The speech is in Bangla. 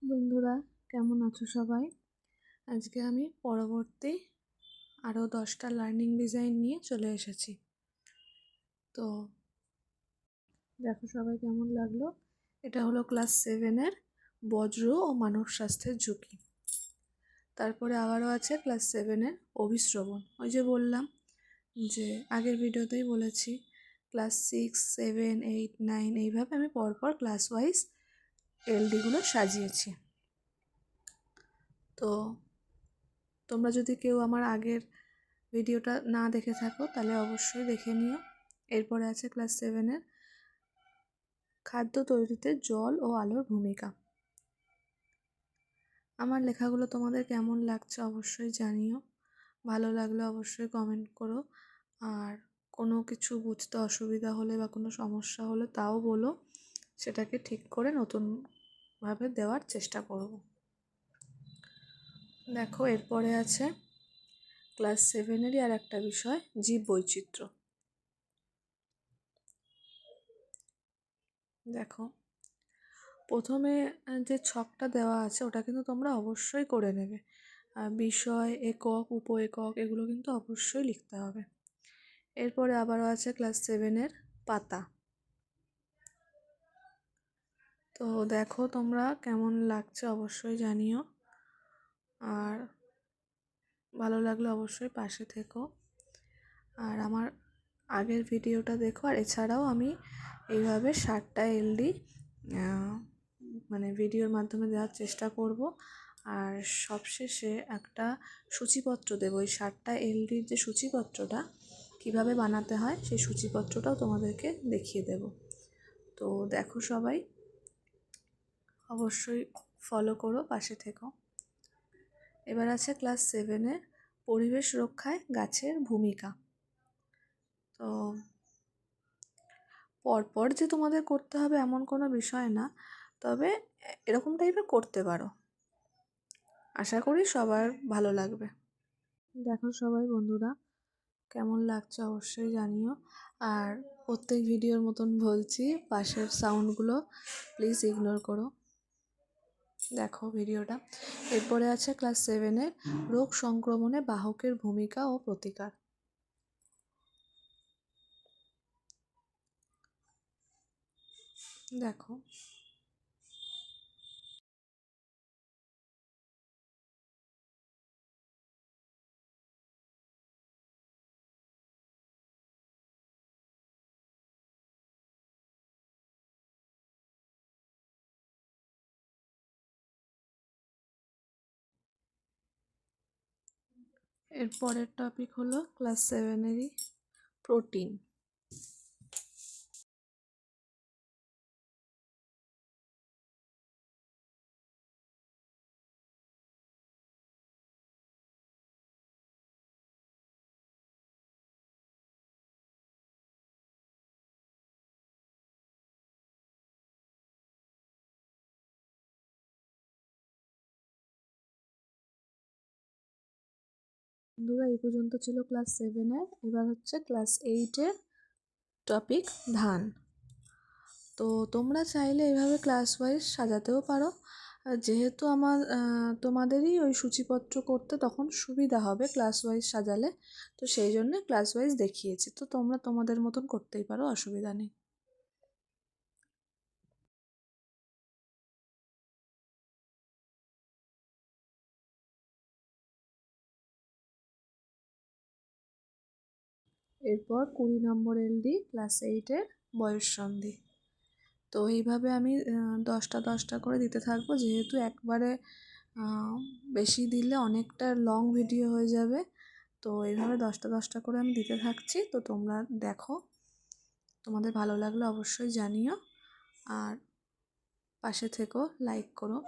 বন্ধুরা, কেমন আছো সবাই? আজকে আমি পরবর্তী আরও 10টা লার্নিং ডিজাইন নিয়ে চলে এসেছি। তো দেখো সবাই কেমন লাগলো। এটা হলো ক্লাস 7-এর বজ্র ও মানব স্বাস্থ্যের ঝুঁকি। তারপরে আবারও আছে ক্লাস 7-এর অভিশ্রবণ। ওই যে বললাম, যে আগের ভিডিওতেই বলেছি, ক্লাস 6, 7, 8, 9 এইভাবে আমি পরপর ক্লাস ওয়াইজ এলডিগুলো সাজিয়েছি। তো তোমরা যদি কেউ আমার আগের ভিডিওটা না দেখে থাকো তাহলে অবশ্যই দেখে নিও। এরপরে আছে ক্লাস 7-এর খাদ্য তৈরিতে জল ও আলোর ভূমিকা। আমার লেখাগুলো তোমাদের কেমন লাগছে অবশ্যই জানিও। ভালো লাগলে অবশ্যই কমেন্ট করো। আর কোনো কিছু বুঝতে অসুবিধা হলে বা কোনো সমস্যা হলে তাও বলো, সেটাকে ঠিক করে নতুনভাবে দেওয়ার চেষ্টা করব। দেখো এরপরে আছে ক্লাস 7-এরই আর একটা বিষয়, জীব বৈচিত্র্য। দেখো প্রথমে যে ছকটা দেওয়া আছে ওটা কিন্তু তোমরা অবশ্যই করে নেবে। বিষয়, একক, উপ একক এগুলো কিন্তু অবশ্যই লিখতে হবে। এরপরে আবারও আছে ক্লাস 7-এর পাতা। তো দেখো তোমরা কেমন লাগছে অবশ্যই জানিও। আর ভালো লাগলে অবশ্যই পাশে থেকো। আর আমার আগের ভিডিওটা দেখো। আর এছাড়াও আমি এইভাবে 7টা এলডি ভিডিওর মাধ্যমে দেওয়ার চেষ্টা করব। আর সবশেষে একটা সূচিপত্র দেবো। ওই 7টা এলডির যে সূচিপত্রটা কিভাবে বানাতে হয় সেই সূচিপত্রটাও তোমাদেরকে দেখিয়ে দেব। তো দেখো সবাই অবশ্যই ফলো করো, পাশে থেকো। এবার আছে ক্লাস 7-এর পরিবেশ রক্ষায় গাছের ভূমিকা। তো পরপর যে তোমাদের করতে হবে এমন কোনো বিষয় না, তবে এরকম টাইপের করতে পারো। আশা করি সবার ভালো লাগবে। দেখো সবাই বন্ধুরা কেমন লাগছে অবশ্যই জানিও। আর প্রত্যেক ভিডিওর মতন বলছি, পাশের সাউন্ডগুলো প্লিজ ইগনোর করো। দেখো ভিডিওটা। এরপরে আছে ক্লাস 7-এর রোগ সংক্রমণে বাহকের ভূমিকা ও প্রতিকার। দেখো এর পরের টপিক হলো ক্লাস 7-এরই প্রোটিন। বন্ধুরা এই পর্যন্ত ছিল ক্লাস 7-এর। এবার হচ্ছে ক্লাস 8-এর টপিক ধান। তো তোমরা চাইলে এভাবে ক্লাস ওয়াইজ সাজাতেও পারো। যেহেতু তোমাদেরই ওই সূচিপত্র করতে তখন সুবিধা হবে ক্লাস ওয়াইজ সাজালে, তো সেই জন্য ক্লাস ওয়াইজ দেখিয়েছি। তো তোমরা তোমাদের মতন করতেই পারো, অসুবিধা নেই। এরপর 20 নম্বর এলডি ক্লাস 8-এর বয়ঃসন্ধি। তো এইভাবে আমি 10টা 10টা করে দিতে থাকবো, যেহেতু একবারে বেশি দিলে অনেকটা লং ভিডিও হয়ে যাবে। তো এইভাবে 10টা 10টা করে আমি দিতে থাকছি। তো তোমরা দেখো, তোমাদের ভালো লাগলে অবশ্যই জানিও। আর পাশে থেকো, লাইক করো।